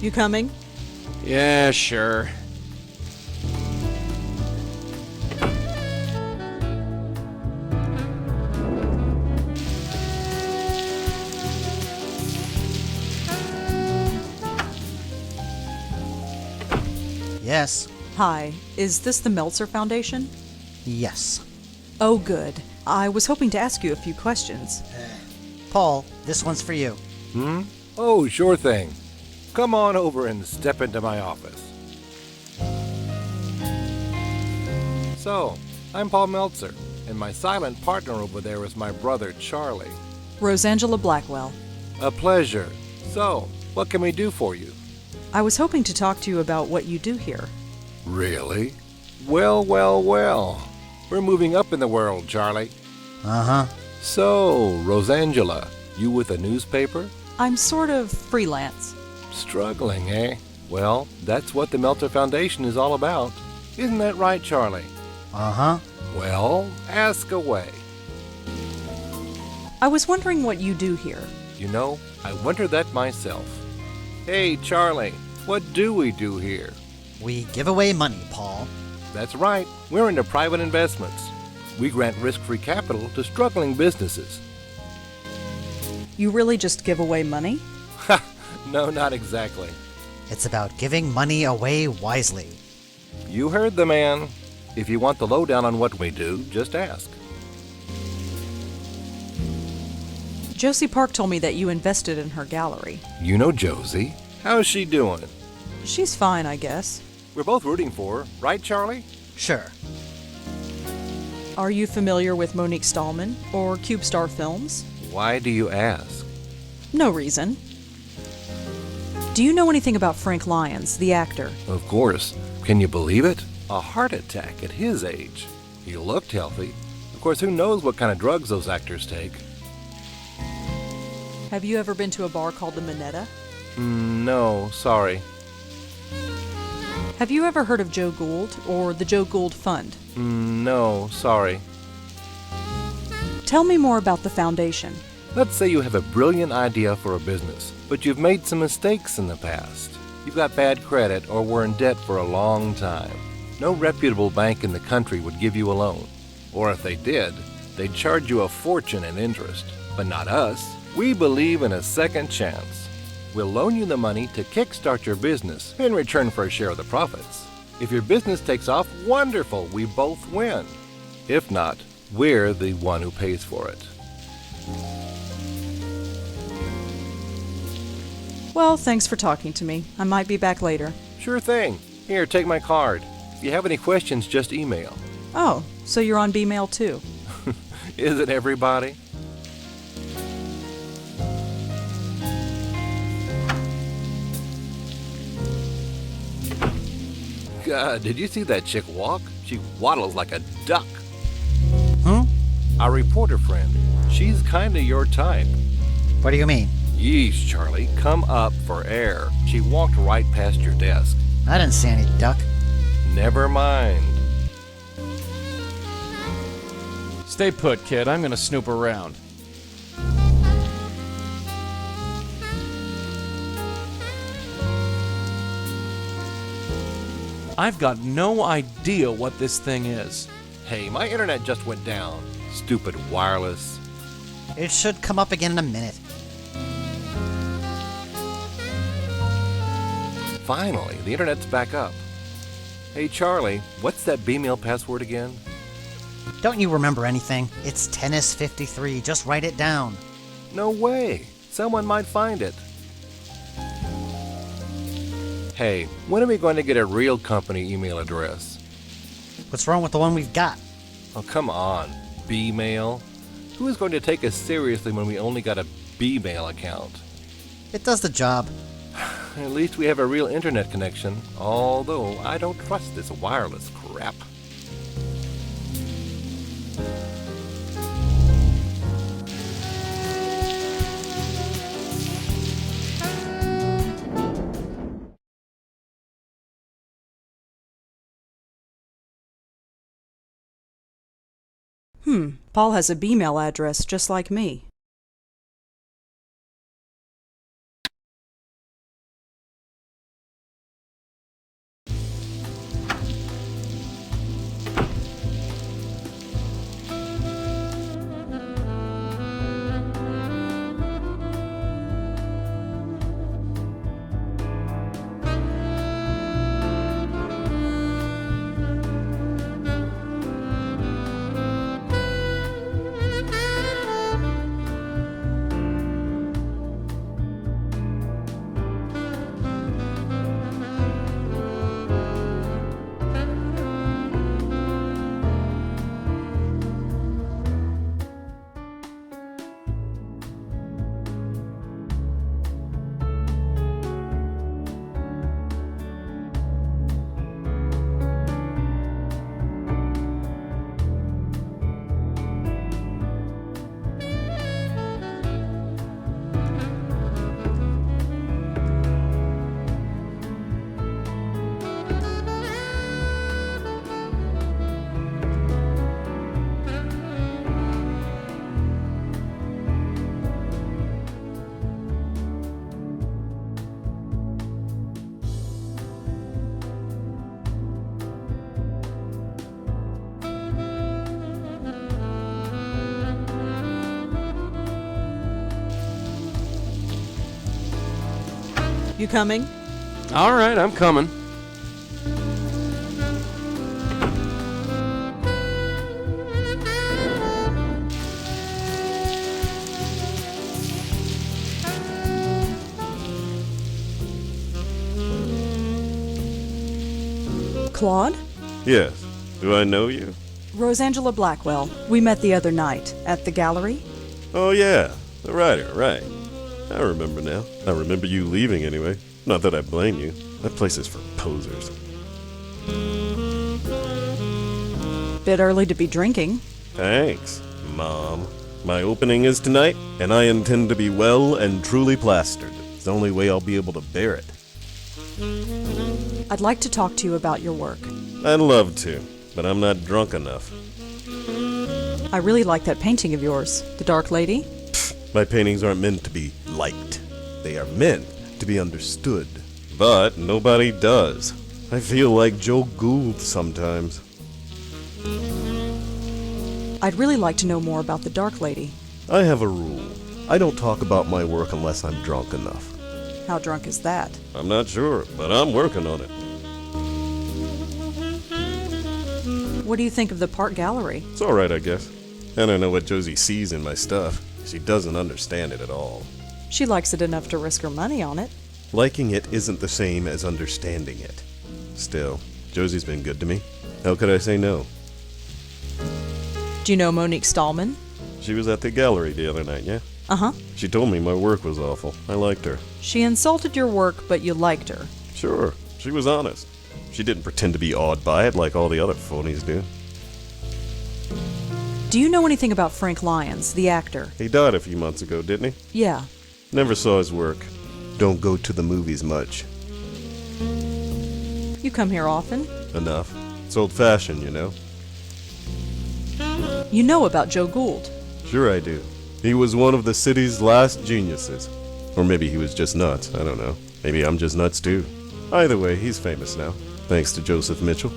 You coming? Yeah, sure. Yes. Hi, is this the Meltzer Foundation? Yes. Oh, good. I was hoping to ask you a few questions. Paul, this one's for you. Oh, sure thing. Come on over and step into my office. So, I'm Paul Meltzer, and my silent partner over there is my brother, Charlie. Rosangela Blackwell. A pleasure. So, what can we do for you? I was hoping to talk to you about what you do here. Really? Well, well, well. We're moving up in the world, Charlie. Uh-huh. So, Rosangela, you with a newspaper? I'm sort of freelance. Struggling, eh? Well, that's what the Meltzer Foundation is all about. Isn't that right, Charlie? Uh-huh. Well, ask away. I was wondering what you do here. You know, I wonder that myself. Hey, Charlie, what do we do here? We give away money, Paul. That's right, we're into private investments. We grant risk-free capital to struggling businesses. You really just give away money? Ha! No, not exactly. It's about giving money away wisely. You heard the man. If you want the lowdown on what we do, just ask. Josie Park told me that you invested in her gallery. You know Josie. How's she doing? She's fine, I guess. We're both rooting for her, right, Charlie? Sure. Are you familiar with Monique Stallman or CubeStar Films? Why do you ask? No reason. Do you know anything about Frank Lyons, the actor? Of course. Can you believe it? A heart attack at his age. He looked healthy. Of course, who knows what kind of drugs those actors take? Have you ever been to a bar called the Minetta? No, sorry. Have you ever heard of Joe Gould or the Joe Gould Fund? No, sorry. Tell me more about the foundation. Let's say you have a brilliant idea for a business, but you've made some mistakes in the past. You've got bad credit or were in debt for a long time. No reputable bank in the country would give you a loan. Or if they did, they'd charge you a fortune in interest. But not us. We believe in a second chance. We'll loan you the money to kickstart your business in return for a share of the profits. If your business takes off, wonderful, we both win. If not, we're the one who pays for it. Well, thanks for talking to me. I might be back later. Sure thing. Here, take my card. If you have any questions, just email. Oh, so you're on B-mail too. Isn't everybody? God, did you see that chick walk? She waddles like a duck. Our reporter friend. She's kinda your type. What do you mean? Yeesh, Charlie, come up for air. She walked right past your desk. I didn't see any duck. Never mind. Stay put, kid. I'm gonna snoop around. I've got no idea what this thing is. Hey, my internet just went down. Stupid wireless. It should come up again in a minute. Finally, the internet's back up. Hey, Charlie, what's that B-mail password again? Don't you remember anything? It's Tennis 53. Just write it down. No way. Someone might find it. Hey, when are we going to get a real company email address? What's wrong with the one we've got? Oh, come on. B-mail? Who is going to take us seriously when we only got a B-mail account? It does the job. At least we have a real internet connection, although I don't trust this wireless crap. Paul has a B-mail address just like me. You coming? All right, I'm coming. Claude? Yes. Do I know you? Rosangela Blackwell. We met the other night at the gallery. Oh, yeah. The writer, right. I remember now. I remember you leaving anyway. Not that I blame you. That place is for posers. Bit early to be drinking. Thanks, Mom. My opening is tonight, and I intend to be well and truly plastered. It's the only way I'll be able to bear it. I'd like to talk to you about your work. I'd love to, but I'm not drunk enough. I really like that painting of yours, The Dark Lady. My paintings aren't meant to be liked. They are meant to be understood. But nobody does. I feel like Joe Gould sometimes. I'd really like to know more about The Dark Lady. I have a rule. I don't talk about my work unless I'm drunk enough. How drunk is that? I'm not sure, but I'm working on it. What do you think of the Park Gallery? It's alright, I guess. I don't know what Josie sees in my stuff. She doesn't understand it at all. She likes it enough to risk her money on it. Liking it isn't the same as understanding it. Still, Josie's been good to me. How could I say no? Do you know Monique Stallman? She was at the gallery the other night, yeah? Uh-huh. She told me my work was awful. I liked her. She insulted your work, but you liked her. Sure, she was honest. She didn't pretend to be awed by it like all the other phonies do. Do you know anything about Frank Lyons, the actor? He died a few months ago, didn't he? Yeah. Never saw his work. Don't go to the movies much. You come here often? Enough. It's old-fashioned, you know. You know about Joe Gould. Sure I do. He was one of the city's last geniuses. Or maybe he was just nuts, I don't know. Maybe I'm just nuts too. Either way, he's famous now, thanks to Joseph Mitchell.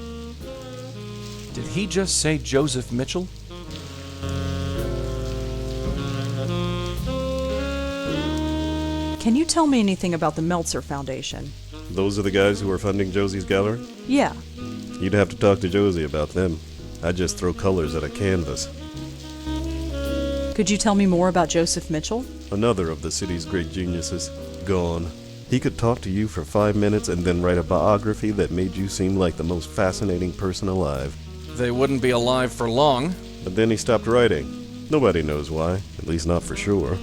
Did he just say Joseph Mitchell? Can you tell me anything about the Meltzer Foundation? Those are the guys who are funding Josie's gallery? Yeah. You'd have to talk to Josie about them. I just throw colors at a canvas. Could you tell me more about Joseph Mitchell? Another of the city's great geniuses. Gone. He could talk to you for 5 minutes and then write a biography that made you seem like the most fascinating person alive. They wouldn't be alive for long. But then he stopped writing. Nobody knows why, at least not for sure.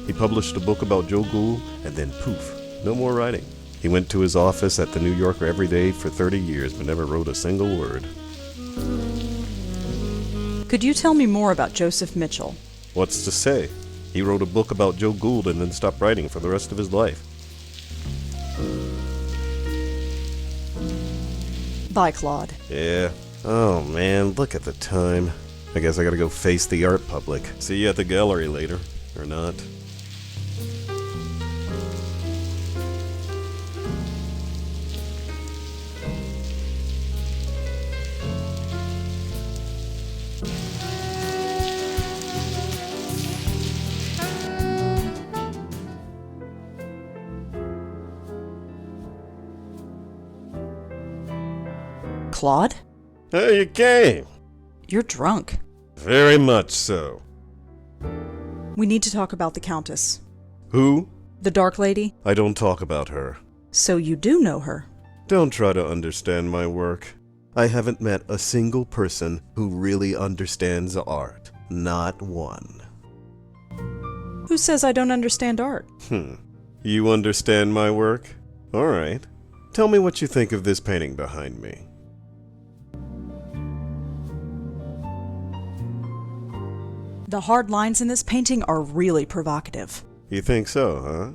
He published a book about Joe Gould, and then poof, no more writing. He went to his office at the New Yorker every day for 30 years, but never wrote a single word. Could you tell me more about Joseph Mitchell? What's to say? He wrote a book about Joe Gould and then stopped writing for the rest of his life. Bye, Claude. Yeah. Oh man, look at the time. I guess I gotta go face the art public. See you at the gallery later. Or not. Claude? Hey, you came. You're drunk. Very much so. We need to talk about the Countess. Who? The Dark Lady? I don't talk about her. So you do know her. Don't try to understand my work. I haven't met a single person who really understands art. Not one. Who says I don't understand art? You understand my work? All right. Tell me what you think of this painting behind me. The hard lines in this painting are really provocative. You think so, huh?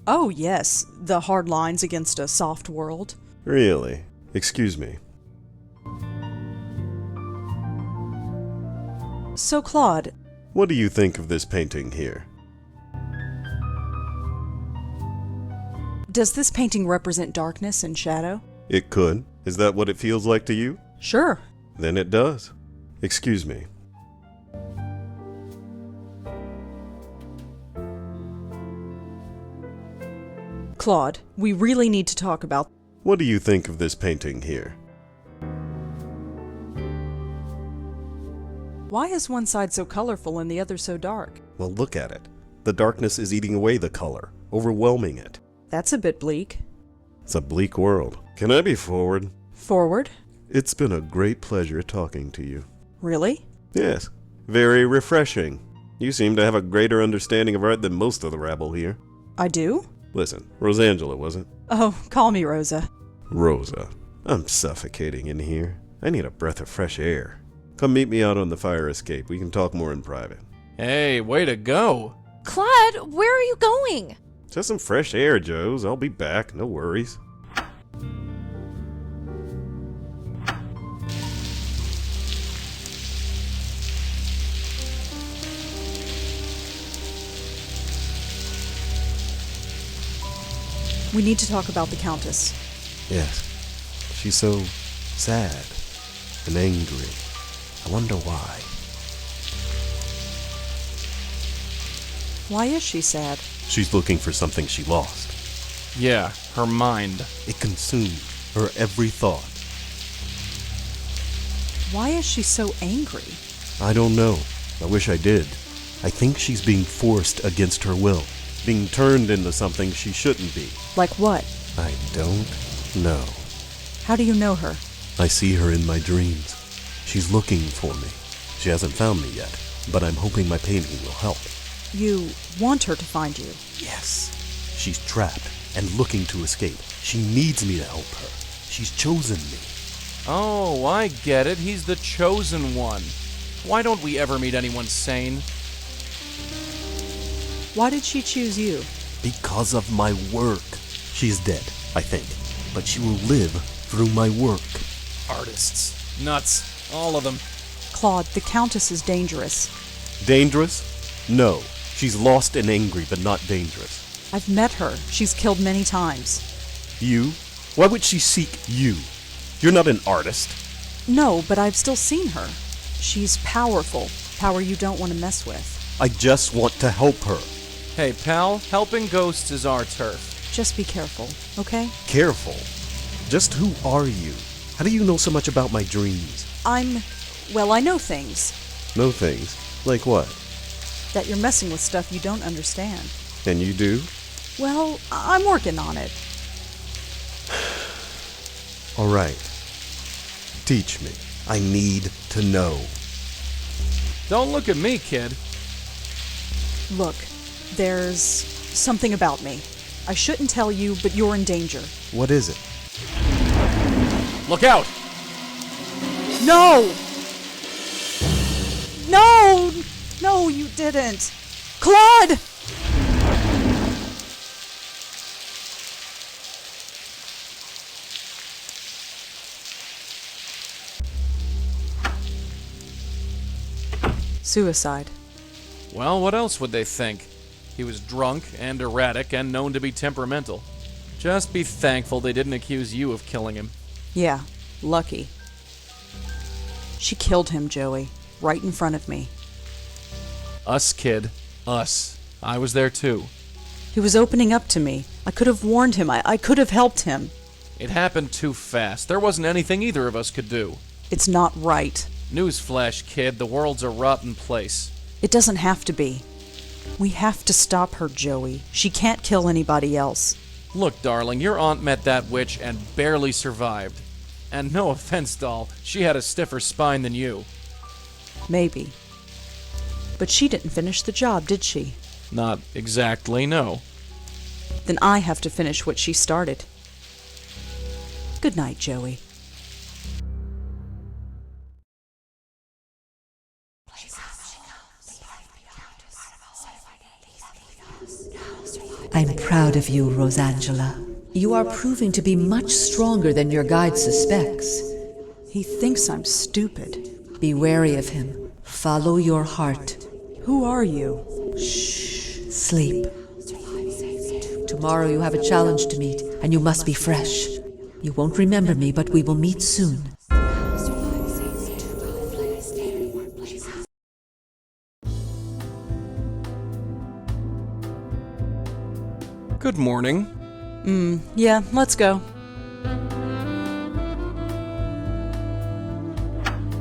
Oh, yes, the hard lines against a soft world. Really? Excuse me. So, Claude, What do you think of this painting here? does this painting represent darkness and shadow? It could. Is that what it feels like to you? Sure. Then it does. Excuse me. Claude, we really need to talk about... What do you think of this painting here? Why is one side so colorful and the other so dark? Well, look at it. The darkness is eating away the color, overwhelming it. That's a bit bleak. It's a bleak world. Can I be forward? Forward? It's been a great pleasure talking to you. Really? Yes, very refreshing. You seem to have a greater understanding of art than most of the rabble here. I do? Listen, Rosangela, was it? Oh, call me Rosa. Rosa, I'm suffocating in here. I need a breath of fresh air. Come meet me out on the fire escape. We can talk more in private. Hey, way to go. Claude, where are you going? Just some fresh air, Joes. I'll be back, no worries. We need to talk about the Countess. Yes, she's so sad and angry. I wonder why. Why is she sad? She's looking for something she lost. Yeah, her mind. It consumed her every thought. Why is she so angry? I don't know. I wish I did. I think she's being forced against her will, being turned into something she shouldn't be. Like what? I don't know. How do you know her? I see her in my dreams. She's looking for me. She hasn't found me yet, but I'm hoping my painting will help. You want her to find you? Yes. She's trapped and looking to escape. She needs me to help her. She's chosen me. Oh, I get it. He's the chosen one. Why don't we ever meet anyone sane? Why did she choose you? Because of my work. She's dead, I think, but she will live through my work. Artists. Nuts. All of them. Claude, the Countess is dangerous. Dangerous? No. She's lost and angry, but not dangerous. I've met her. She's killed many times. You? Why would she seek you? You're not an artist. No, but I've still seen her. She's powerful. Power you don't want to mess with. I just want to help her. Hey, pal, helping ghosts is our turf. Just be careful, okay? Careful. Just who are you? How do you know so much about my dreams? Well, I know things. Know things? Like what? That you're messing with stuff you don't understand. And you do? Well, I'm working on it. All right. Teach me. I need to know. Don't look at me, kid. Look, there's something about me. I shouldn't tell you, but you're in danger. What is it? Look out! No! No! No, you didn't. Claude! Suicide. Well, what else would they think? He was drunk and erratic and known to be temperamental. Just be thankful they didn't accuse you of killing him. Yeah, lucky. She killed him, Joey, right in front of me. Us, kid. Us. I was there too. He was opening up to me. I could have warned him. I could have helped him. It happened too fast. There wasn't anything either of us could do. It's not right. Newsflash, kid. The world's a rotten place. It doesn't have to be. We have to stop her, Joey. She can't kill anybody else. Look, darling, your aunt met that witch and barely survived. And no offense, doll, she had a stiffer spine than you. Maybe. But she didn't finish the job, did she? Not exactly, no. Then I have to finish what she started. Good night, Joey. I'm proud of you, Rosangela. You are proving to be much stronger than your guide suspects. He thinks I'm stupid. Be wary of him. Follow your heart. Who are you? Shh. Sleep. Tomorrow you have a challenge to meet, and you must be fresh. You won't remember me, but we will meet soon. Good morning. Yeah, let's go.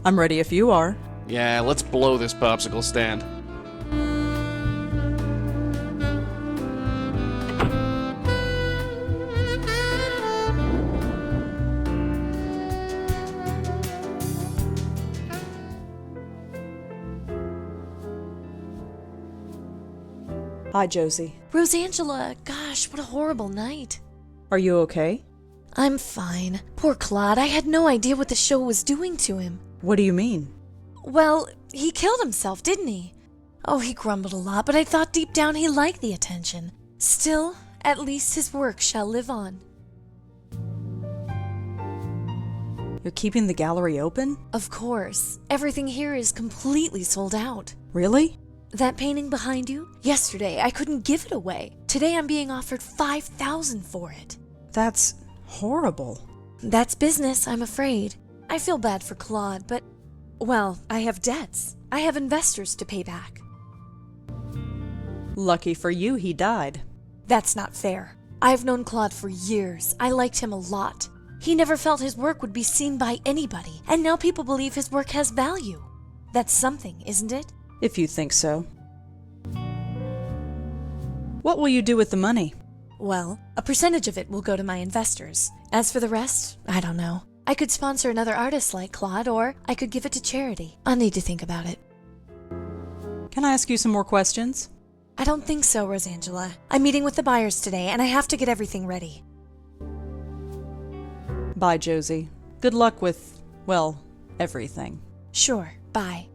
I'm ready if you are. Yeah, let's blow this popsicle stand. Hi, Josie. Rosangela, gosh, what a horrible night. Are you okay? I'm fine. Poor Claude, I had no idea what the show was doing to him. What do you mean? Well, he killed himself, didn't he? Oh, he grumbled a lot, but I thought deep down he liked the attention. Still, at least his work shall live on. You're keeping the gallery open? Of course. Everything here is completely sold out. Really? That painting behind you? Yesterday, I couldn't give it away. Today, I'm being offered $5,000 for it. That's horrible. That's business, I'm afraid. I feel bad for Claude, but, well, I have debts. I have investors to pay back. Lucky for you, he died. That's not fair. I've known Claude for years. I liked him a lot. He never felt his work would be seen by anybody, and now people believe his work has value. That's something, isn't it? If you think so. What will you do with the money? Well, a percentage of it will go to my investors. As for the rest, I don't know. I could sponsor another artist like Claude, or I could give it to charity. I'll need to think about it. Can I ask you some more questions? I don't think so, Rosangela. I'm meeting with the buyers today, and I have to get everything ready. Bye, Josie. Good luck with, well, everything. Sure, bye.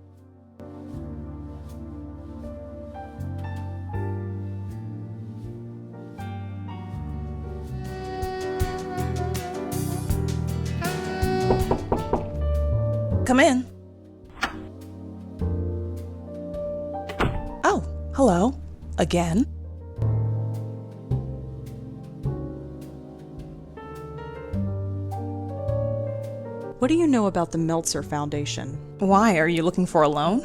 Come in. Oh, hello. Again? What do you know about the Meltzer Foundation? Why, are you looking for a loan?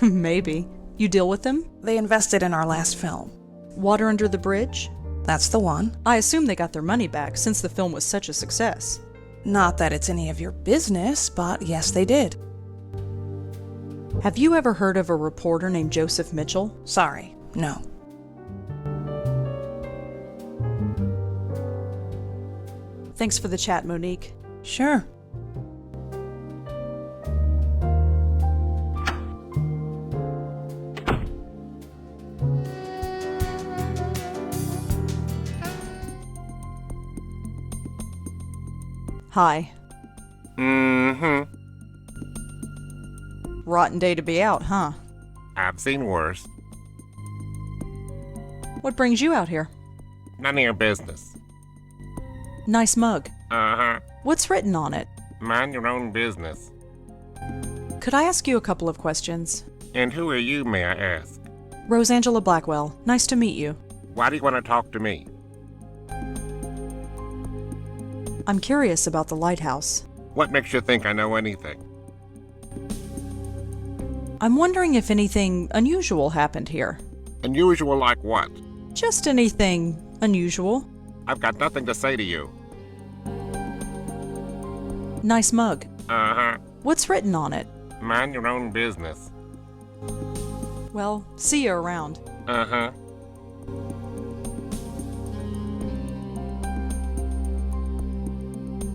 Maybe. You deal with them? They invested in our last film. Water Under the Bridge? That's the one. I assume they got their money back since the film was such a success. Not that it's any of your business, but yes, they did. Have you ever heard of a reporter named Joseph Mitchell? Sorry, no. Thanks for the chat, Monique. Sure. Hi. Mm-hmm. Rotten day to be out, huh? I've seen worse. What brings you out here? None of your business. Nice mug. Uh-huh. What's written on it? Mind your own business. Could I ask you a couple of questions? And who are you, may I ask? Rosangela Blackwell. Nice to meet you. Why do you want to talk to me? I'm curious about the lighthouse. What makes you think I know anything? I'm wondering if anything unusual happened here. Unusual like what? Just anything unusual. I've got nothing to say to you. Nice mug. Uh-huh. What's written on it? Mind your own business. Well, see you around. Uh-huh.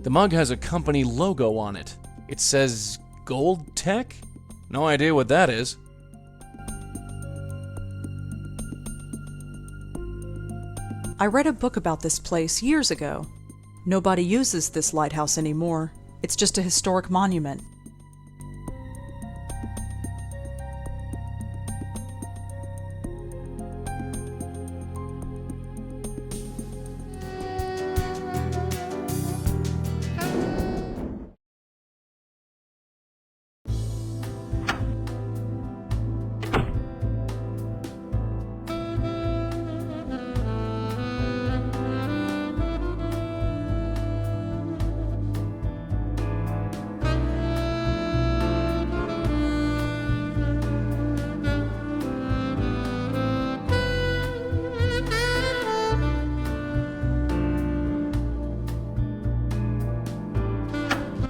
The mug has a company logo on it. It says Gold Tech? No idea what that is. I read a book about this place years ago. Nobody uses this lighthouse anymore. It's just a historic monument.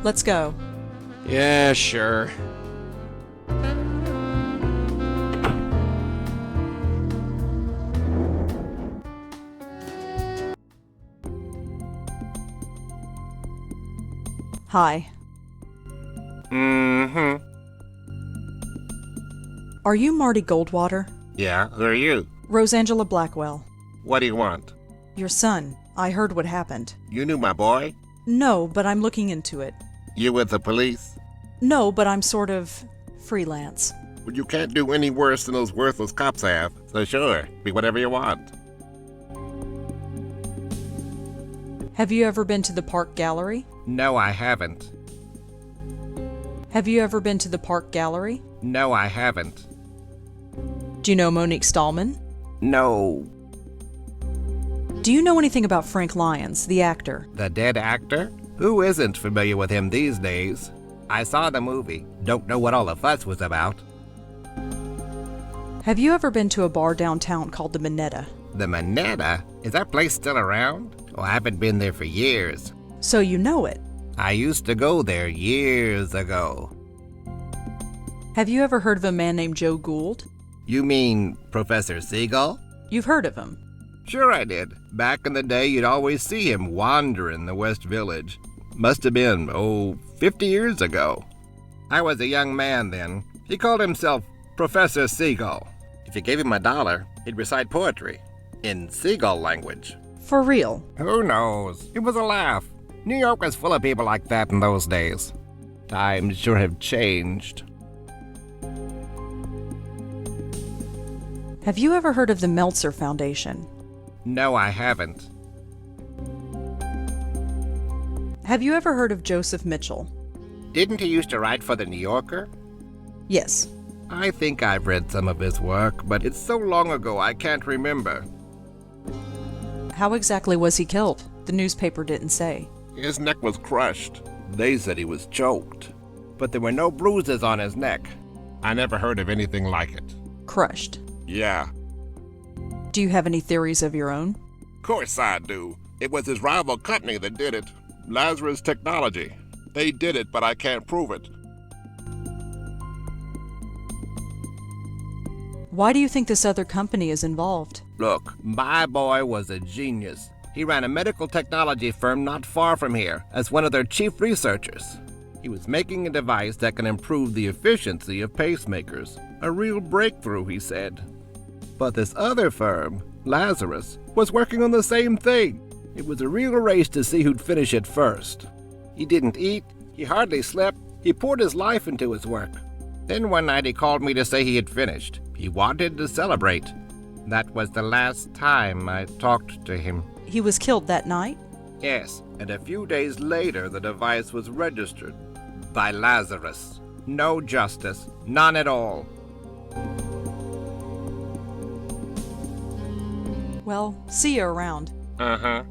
Let's go. Yeah, sure. Hi. Mm-hmm. Are you Marty Goldwater? Yeah, who are you? Rosangela Blackwell. What do you want? Your son. I heard what happened. You knew my boy? No, but I'm looking into it. You with the police? No, but I'm sort of freelance. Well, you can't do any worse than those worthless cops have. So sure, be whatever you want. Have you ever been to the Park Gallery? No, I haven't. Have you ever been to the Park Gallery? No, I haven't. Do you know Monique Stallman? No. Do you know anything about Frank Lyons, the actor? The dead actor? Who isn't familiar with him these days? I saw the movie. Don't know what all the fuss was about. Have you ever been to a bar downtown called the Minetta? The Minetta? Is that place still around? Oh, I haven't been there for years. So you know it. I used to go there years ago. Have you ever heard of a man named Joe Gould? You mean Professor Seagull? You've heard of him. Sure I did. Back in the day, you'd always see him wandering the West Village. Must have been, 50 years ago. I was a young man then. He called himself Professor Seagull. If you gave him $1, he'd recite poetry in seagull language. For real. Who knows? It was a laugh. New York was full of people like that in those days. Times sure have changed. Have you ever heard of the Meltzer Foundation? No, I haven't. Have you ever heard of Joseph Mitchell? Didn't he used to write for the New Yorker? Yes. I think I've read some of his work, but it's so long ago I can't remember. How exactly was he killed? The newspaper didn't say. His neck was crushed. They said he was choked. But there were no bruises on his neck. I never heard of anything like it. Crushed. Yeah. Do you have any theories of your own? Course I do. It was his rival company that did it. Lazarus Technology. They did it, but I can't prove it. Why do you think this other company is involved? Look, my boy was a genius. He ran a medical technology firm not far from here as one of their chief researchers. He was making a device that can improve the efficiency of pacemakers. A real breakthrough, he said. But this other firm, Lazarus, was working on the same thing. It was a real race to see who'd finish it first. He didn't eat, he hardly slept, he poured his life into his work. Then one night he called me to say he had finished. He wanted to celebrate. That was the last time I talked to him. He was killed that night? Yes, and a few days later the device was registered by Lazarus. No justice, none at all. Well, see you around. Uh-huh.